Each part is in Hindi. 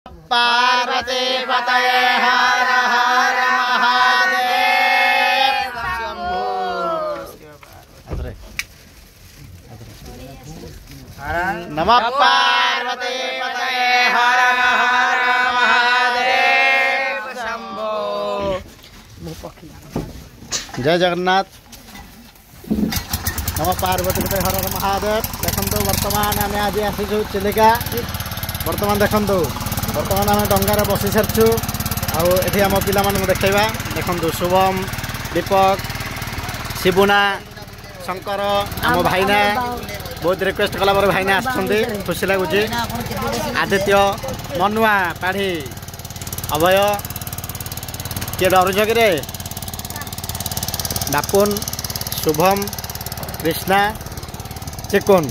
पार्वती पतये हर हर महादेव शंभो। नमः पार्वती पतये हर हर महादेव शंभो। जय जगन्नाथ। नमः पार्वती पतये हर हर महादेव। देखो वर्तमान आम आज आसीचु चिलिका। वर्तमान देखो बर्तमान आम डंगार बसी सारचु आठी आम पिला देखा देखु शुभम दीपक शिबुना शंकर आम भाईना बहुत रिक्वेस्ट कला भाईना आसुँच खुशी लगुच आदित्य मनुआ पाढ़ी अभय किए डरुच कि डापुन शुभम कृष्णा चिकुन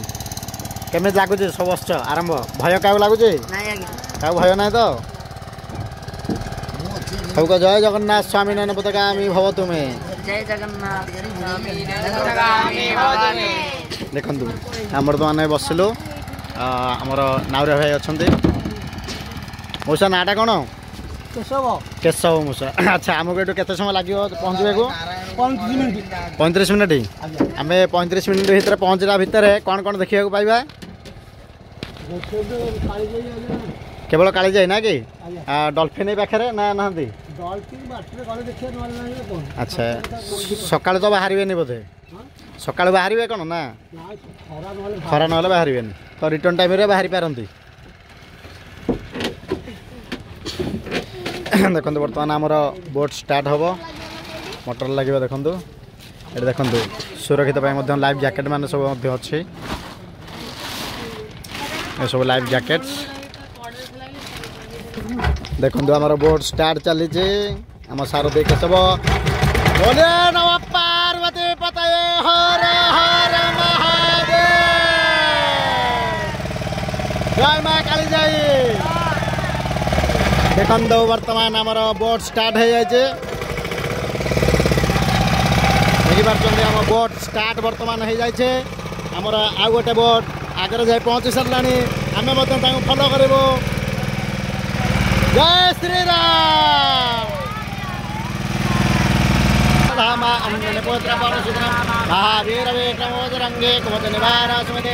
केमे लगुच सब आरंभ भय क्या लगुच क्या भय ना तो सबको जय जगन्नाथ स्वामी नयन पताकामी भव तुम्हें जय जगन्नाथ देखु आम बर्तमान बसिलु आमर नाउरिया भाई अच्छा मौसा नाटा कौन केशव मौसा। अच्छा आमको ये केते समय लगे पहुँचे को 35 मिनट आम 35 मिनट भर पहुँचला भितर कौन कौन देखा पाइबा केवल काली जाए ना कि डॉल्फिन पाखे ना ना अच्छा सका तो बाहर बोधे सका बाहर कौन ना खरा ना बाहर तो रिटर्न टाइम बाहरी पारती देखो बर्तमान आमर बोट स्टार्ट हम मोटर लगे देखु ये देखु सुरक्षित लाइफ जैकेट मान सब अच्छी सब लाइफ जैकेट्स देखो आमर बोट स्टार्ट चली आम सारथी केशव बोले नमः पार्वती पतये हर हर महादेव जय मां काली जय। देखो वर्तमान आमर बोट स्टार्ट हो जाए देखिए आम बोट स्टार्ट वर्तमान हो जाए आमर आउ गोटे बोट आगे जाए पहुँची सारा आम फॉलो करूँ। जय श्री राम। महावीर विक्रमोदरंगे कुमत निवार सुमते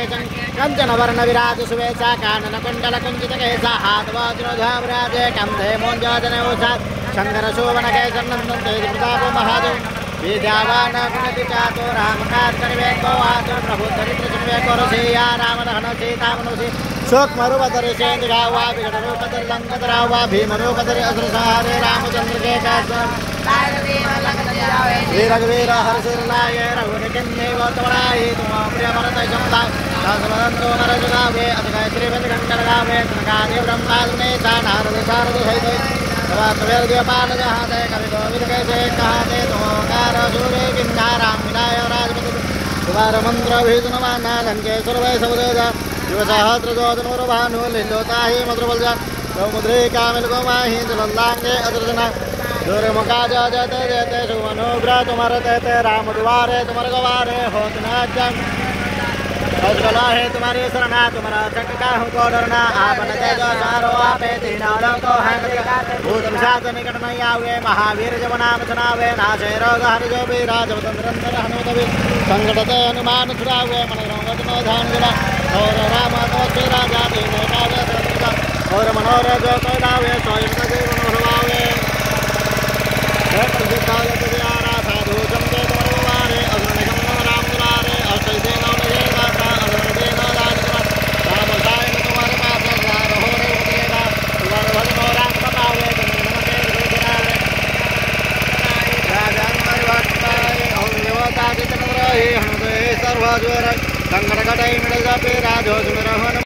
कंचन वर्ण विराज सुवेशा कानन कुंडल कुंजित केसा हाथ वज्रोध्वराजे कंधे मोंजन औषध शंकर शोभन केसर नंदन तेज प्रताप महादेव विद्यावान गुणति चातो राम काज करिवे को आतुर प्रभु चरित्र सुनिवे को रसिया राम दहन सीता मनुषि शोक मरुवतरे सेंद गावा विकट रूप धरि लंक धरावा भीम रूप धरि असुर संहारे रामचंद्र के काज वीर रघुवीर हर्षिर लाये रघुनि किन्ने वतवराहि तुम प्रिय मरत समदाय दासवदंतो नर जुगावे अतकाय त्रिवेद गंडर गावे तनकादि ब्रह्मादि नारद शारद सहित तवेर देवपाल जहाते कवि गोविंद कैसे कहाते तुमकार सूर्य किन्ना राम विनाय राजपति तुम्हार मंत्र भीषणमाना लंकेश्वर वै सबदेजा शिव सहस्र जोधनुर भानु लीलोताहि मधुरबलजा गौमुद्रे कामिल गोमाहि जलंदांगे अदृजना दूर मुका जयते जयते सुमनुग्र तुम्हारे तेते राम दुआरे तुम्हारे गवारे हो तुम अजगला है तुम्हारी शरणा तुम्हारा चक्का हमको डरना आपन तेज सारो आपे तीनों को है भूत पिशाच निकट नहीं आवे महावीर जब नाम सुनावे नाशे रोग हरि जो वीरा जब तंत्र हनुमत भी संकट ते हनुमान छुड़ावे मन रोग नो ध्यान दिला और राम तो राजा दीन काज सत्ता और मनोर जो कोई दावे सोई सजे मनोरवावे हे प्रसिद्ध ते आरा साधु जमते तुम्हारे वारे अग्नि गम राम दुलारे अष्टै देना सर्वज्वर संकट कटाई मिल जापे राजो सुमिर